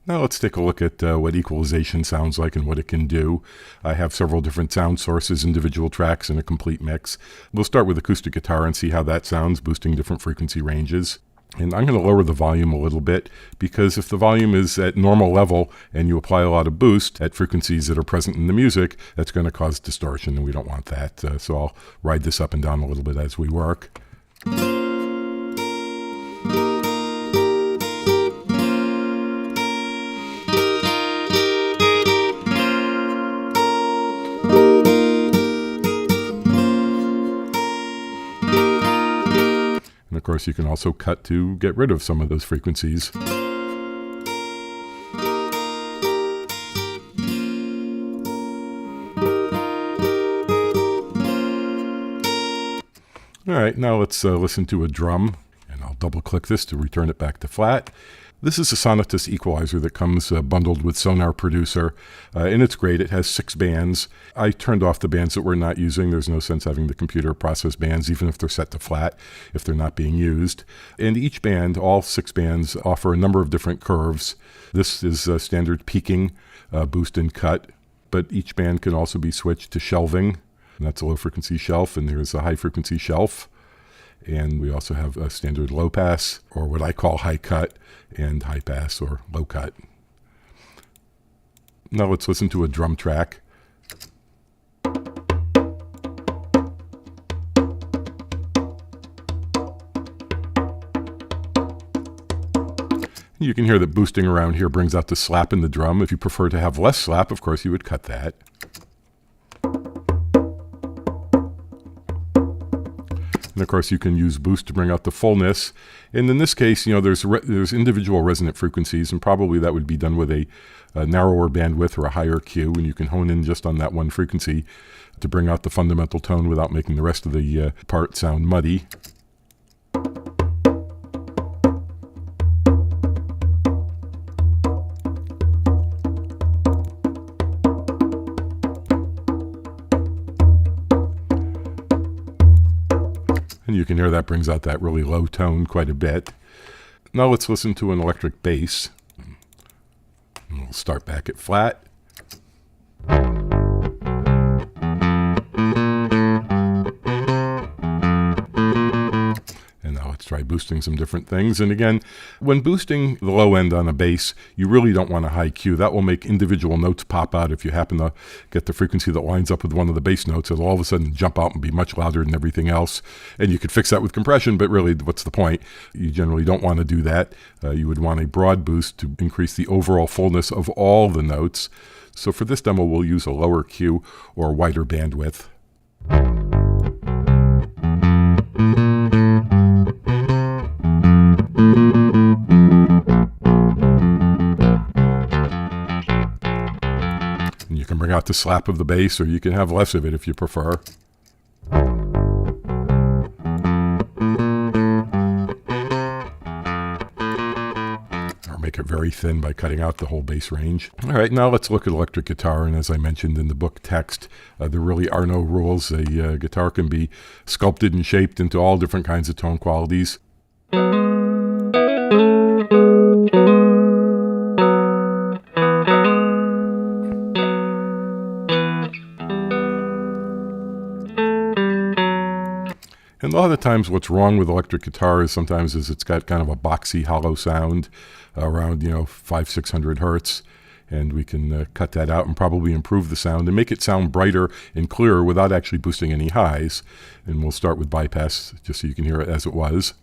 Now let's take a look at what equalization sounds like and what it can do. I have several different sound sources, individual tracks, and a complete mix. We'll start with acoustic guitar and see how that sounds, boosting different frequency ranges. And I'm going to lower the volume a little bit because if the volume is at normal level and you apply a lot of boost at frequencies that are present in the music, that's going to cause distortion, and we don't want that. So I'll ride this up and down a little bit as we work. And of course, you can also cut to get rid of some of those frequencies. All right, now let's listen to a drum, and I'll double click this to return it back to flat. This is a Sonatus equalizer that comes bundled with Sonar Producer, and it's great. It has 6 bands. I turned off the bands that we're not using. There's no sense having the computer process bands, even if they're set to flat, if they're not being used. And each band, all 6 bands, offer a number of different curves. This is standard peaking, boost and cut, but each band can also be switched to shelving. And that's a low frequency shelf, and there's a high frequency shelf. And we also have a standard low pass, or what I call high cut, and high pass or low cut. Now let's listen to a drum track. You can hear that boosting around here brings out the slap in the drum. If you prefer to have less slap, of course, you would cut that. And of course, you can use boost to bring out the fullness. And in this case, there's individual resonant frequencies, and probably that would be done with a narrower bandwidth or a higher Q, and you can hone in just on that one frequency to bring out the fundamental tone without making the rest of the part sound muddy. And you can hear that brings out that really low tone quite a bit. Now let's listen to an electric bass. And we'll start back at flat. And now let's try boosting some different things. And again, when boosting the low end on a bass, you really don't want a high Q. That will make individual notes pop out. If you happen to get the frequency that lines up with one of the bass notes, it'll all of a sudden jump out and be much louder than everything else. And you could fix that with compression, but really, what's the point? You generally don't want to do that. You would want a broad boost to increase the overall fullness of all the notes. So for this demo, we'll use a lower Q or wider bandwidth. You can bring out the slap of the bass, or you can have less of it if you prefer. Or make it very thin by cutting out the whole bass range. All right, now let's look at electric guitar. And as I mentioned in the book text, there really are no rules. A guitar can be sculpted and shaped into all different kinds of tone qualities. And a lot of times what's wrong with electric guitar is sometimes it's got kind of a boxy, hollow sound around, 500-600 hertz. And we can cut that out and probably improve the sound and make it sound brighter and clearer without actually boosting any highs. And we'll start with bypass just so you can hear it as it was.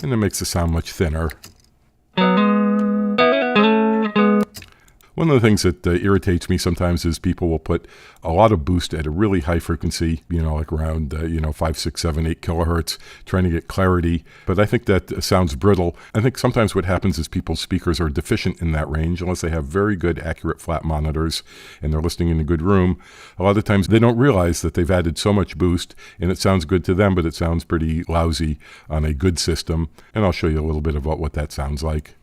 And it makes the sound much thinner. One of the things that irritates me sometimes is people will put a lot of boost at a really high frequency, like around, 5, 6, 7, 8 kilohertz, trying to get clarity. But I think that sounds brittle. I think sometimes what happens is people's speakers are deficient in that range, unless they have very good, accurate flat monitors and they're listening in a good room. A lot of times they don't realize that they've added so much boost and it sounds good to them, but it sounds pretty lousy on a good system. And I'll show you a little bit about what that sounds like.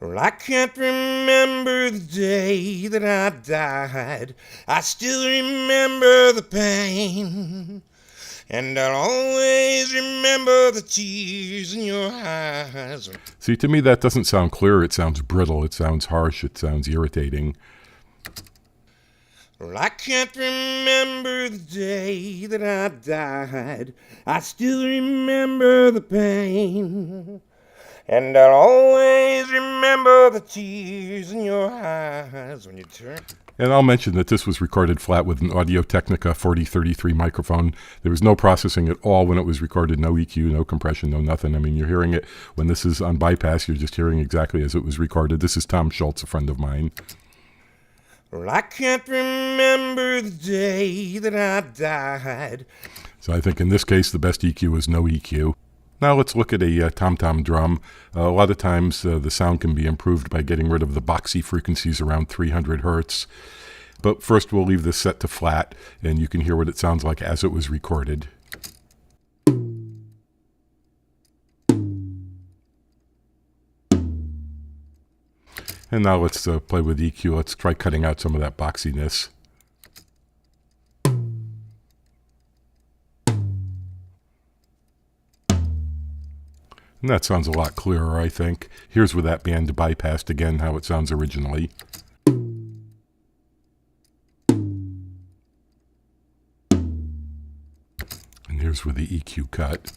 Well, I can't remember the day that I died. I still remember the pain. And I'll always remember the tears in your eyes. See, to me, that doesn't sound clear. It sounds brittle. It sounds harsh. It sounds irritating. Well, I can't remember the day that I died. I still remember the pain. And I'll always remember the tears in your eyes when you turn. And I'll mention that this was recorded flat with an Audio-Technica 4033 microphone. There was no processing at all when it was recorded, no EQ, no compression, no nothing. I mean, you're hearing it when this is on bypass, you're just hearing exactly as it was recorded. This is Tom Schultz, a friend of mine. Well, I can't remember the day that I died. So I think in this case, the best EQ is no EQ. Now let's look at a Tomtom Drum. A lot of times the sound can be improved by getting rid of the boxy frequencies around 300 hertz. But first we'll leave this set to flat and you can hear what it sounds like as it was recorded. And now let's play with EQ. Let's try cutting out some of that boxiness. And that sounds a lot clearer, I think. Here's with that band bypassed again, how it sounds originally. And here's with the EQ cut.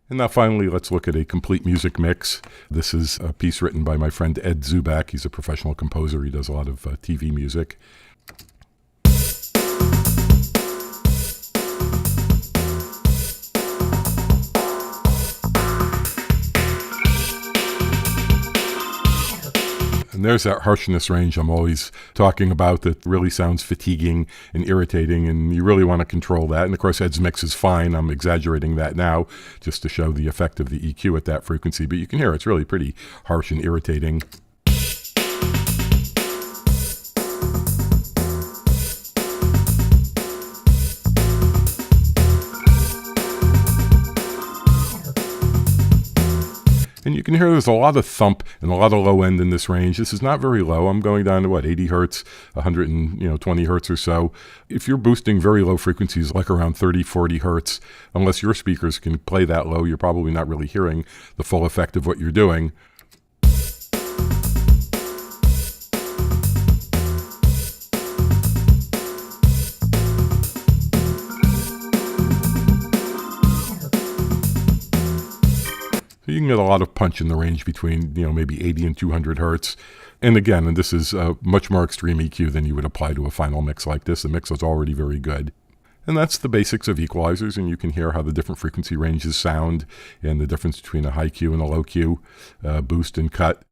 And now finally, let's look at a complete music mix. This is a piece written by my friend Ed Zubak. He's a professional composer. He does a lot of TV music. And there's that harshness range I'm always talking about that really sounds fatiguing and irritating, and you really want to control that. And of course, Ed's mix is fine. I'm exaggerating that now just to show the effect of the EQ at that frequency, but you can hear it's really pretty harsh and irritating. And you can hear there's a lot of thump and a lot of low end in this range. This is not very low. I'm going down to 80 hertz, 120 hertz or so. If you're boosting very low frequencies, like around 30, 40 hertz, unless your speakers can play that low, you're probably not really hearing the full effect of what you're doing. You can get a lot of punch in the range between, maybe 80 and 200 hertz. And again, and this is a much more extreme EQ than you would apply to a final mix like this. The mix is already very good. And that's the basics of equalizers, and you can hear how the different frequency ranges sound and the difference between a high Q and a low Q, boost and cut.